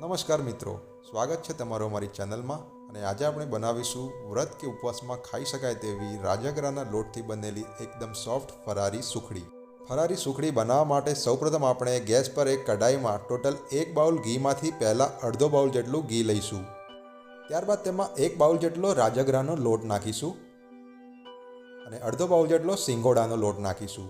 નમસ્કાર મિત્રો, સ્વાગત છે તમારું અમારી ચેનલમાં। અને આજે આપણે બનાવીશું વ્રત કે ઉપવાસમાં ખાઈ શકાય તેવી રાજગરાના લોટથી બનેલી એકદમ સોફ્ટ ફરારી સુખડી। ફરારી સુખડી બનાવવા માટે સૌપ્રથમ આપણે ગેસ પર એક કઢાઈમાં ટોટલ 1 બાઉલ ઘીમાંથી પહેલાં અડધો બાઉલ જેટલું ઘી લઈશું। ત્યારબાદ તેમાં 1 બાઉલ જેટલો રાજગરાનો લોટ નાખીશું અને અડધો બાઉલ જેટલો સિંગોડાનો લોટ નાખીશું।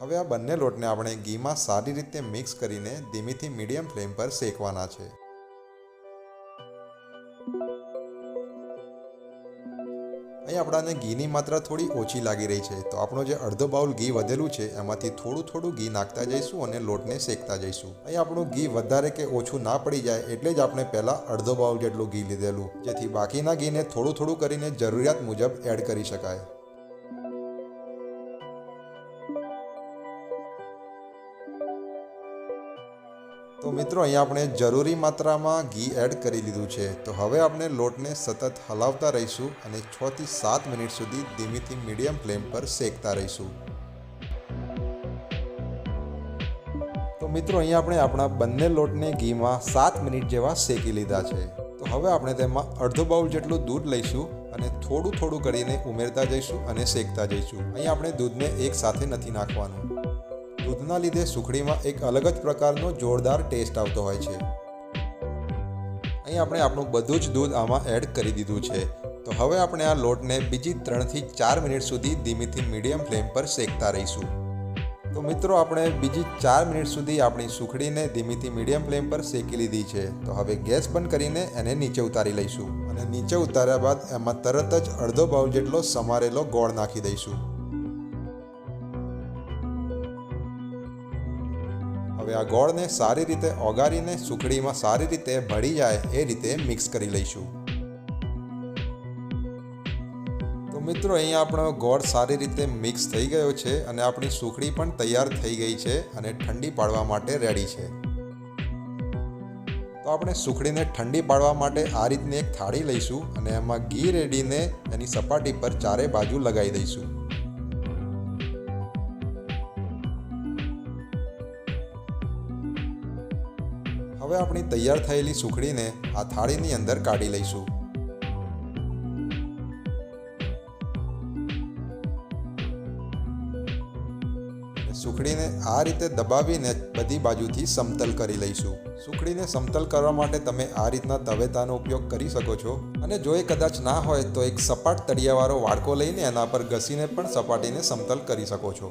હવે આ બંને લોટને આપણે ઘીમાં સારી રીતે મિક્સ કરીને ધીમીથી મીડિયમ ફ્લેમ પર શેકવાના છે। અહીં આપણાને ઘીની માત્રા થોડી ઓછી લાગી રહી છે, તો આપણો જે અડધો બાઉલ ઘી વધેલું છે એમાંથી થોડું ઘી નાખતા જઈશું અને લોટને શેકતા જઈશું। અહીં આપણું ઘી વધારે કે ઓછું ના પડી જાય એટલે જ આપણે પહેલાં અડધો બાઉલ જેટલું ઘી લીધેલું, જેથી બાકીના ઘીને થોડું કરીને જરૂરિયાત મુજબ એડ કરી શકાય। તો મિત્રો, અહીંયા આપણે જરૂરી માત્રામાં ઘી એડ કરી લીધું છે। તો હવે આપણે લોટને સતત હલાવતા રહીશું અને 6 થી 7 મિનિટ સુધી ધીમીથી મીડિયમ ફ્લેમ પર શેકતા રહીશું। તો મિત્રો, અહીંયા આપણે આપણા બંને લોટને ઘીમાં 7 મિનિટ જેવા શેકી લીધા છે। તો હવે આપણે તેમાં અડધો બાઉલ જેટલું દૂધ લઈશું અને થોડું કરીને ઉમેરતા જઈશું અને શેકતા જઈશું। અહીં આપણે દૂધને એક સાથે નથી નાખવાનું। દૂધના લીધે સુખડીમાં એક અલગ જ પ્રકારનો જોરદાર ટેસ્ટ આવતો હોય છે। અહીં આપણે આપણું બધું જ દૂધ આમાં એડ કરી દીધું છે। તો હવે આપણે આ લોટને બીજી 3 થી 4 મિનિટ સુધી ધીમીથી મીડિયમ ફ્લેમ પર શેકતા રહીશું। તો મિત્રો, આપણે બીજી 4 મિનિટ સુધી આપણી સુખડીને ધીમીથી મીડિયમ ફ્લેમ પર શેકી લીધી છે। તો હવે ગેસ બંધ કરીને એને નીચે ઉતારી લઈશું અને નીચે ઉતાર્યા બાદ એમાં તરત જ અડધો બાઉલ જેટલો સમારેલો ગોળ નાખી દઈશું। હવે આ ગોળને સારી રીતે ઓગાળીને સુખડીમાં સારી રીતે ભળી જાય એ રીતે મિક્સ કરી લઈશું। તો મિત્રો, અહીંયા આપણો ગોળ સારી રીતે મિક્સ થઈ ગયો છે અને આપણી સુખડી પણ તૈયાર થઈ ગઈ છે અને ઠંડી પાડવા માટે રેડી છે। તો આપણે સુખડીને ઠંડી પાડવા માટે આ રીતની એક થાળી લઈશું અને એમાં ઘી રેડીને એની સપાટી પર ચારે બાજુ લગાવી દઈશું। હવે આપણી તૈયાર થયેલી સુખડીને આ થાળીની અંદર કાઢી લઈશું। સુખડીને આ રીતે દબાવીને બધી બાજુથી સમતલ કરી લઈશું। સુખડીને સમતલ કરવા માટે તમે આ રીતના તવેતાનો ઉપયોગ કરી શકો છો, અને જો એ કદાચ ના હોય તો એક સપાટ તળિયાવાળો વાડકો લઈને એના પર ઘસીને પણ સપાટીને સમતલ કરી શકો છો।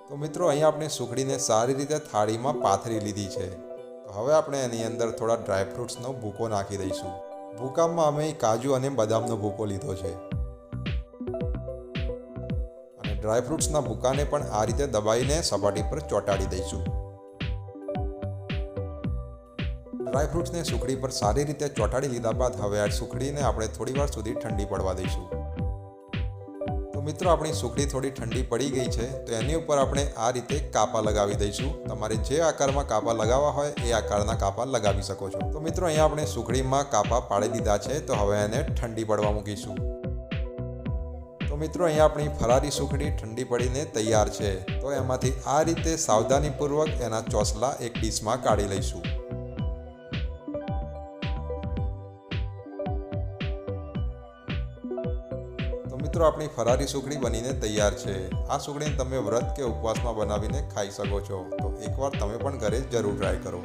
તો મિત્રો, અહીં આપણે સુખડીને સારી રીતે થાળીમાં પાથરી લીધી છે। તો હવે આપણે એની અંદર થોડા ડ્રાયફ્રૂટ્સનો ભૂકો નાખી દઈશું। ભૂકામાં અમે કાજુ અને બદામનો ભૂકો લીધો છે અને ડ્રાયફ્રૂટ્સના ભૂકાને પણ આ રીતે દબાવીને સપાટી પર ચોંટાડી દઈશું। ડ્રાયફ્રૂટ્સને સુખડી પર સારી રીતે ચોંટાડી લીધા બાદ હવે આ સુખડીને આપણે થોડીવાર સુધી ઠંડી પડવા દઈશું। મિત્રો, આપણી સુખડી થોડી ઠંડી પડી ગઈ છે, તો એની ઉપર આપણે આ રીતે કાપા લગાવી દઈશું। તમારે જે આકારમાં કાપા લગાવવા હોય એ આકારના કાપા લગાવી શકો છો। તો મિત્રો, અહીંયા આપણે સુખડીમાં કાપા પાડી દીધા છે, તો હવે એને ઠંડી પડવા મૂકીશું। તો મિત્રો, અહીંયા આપણી ફરારી સુખડી ઠંડી પડીને તૈયાર છે। તો એમાંથી આ રીતે સાવધાનીપૂર્વક એના ચોસલા એક ડીશમાં કાઢી લઈશું। મિત્રો, આપણી ફરારી સુખડી બનીને તૈયાર છે। આ સુખડીને તમે વ્રત કે ઉપવાસમાં બનાવીને ખાઈ શકો છો। તો એકવાર તમે પણ ઘરે જરૂર ટ્રાય કરો।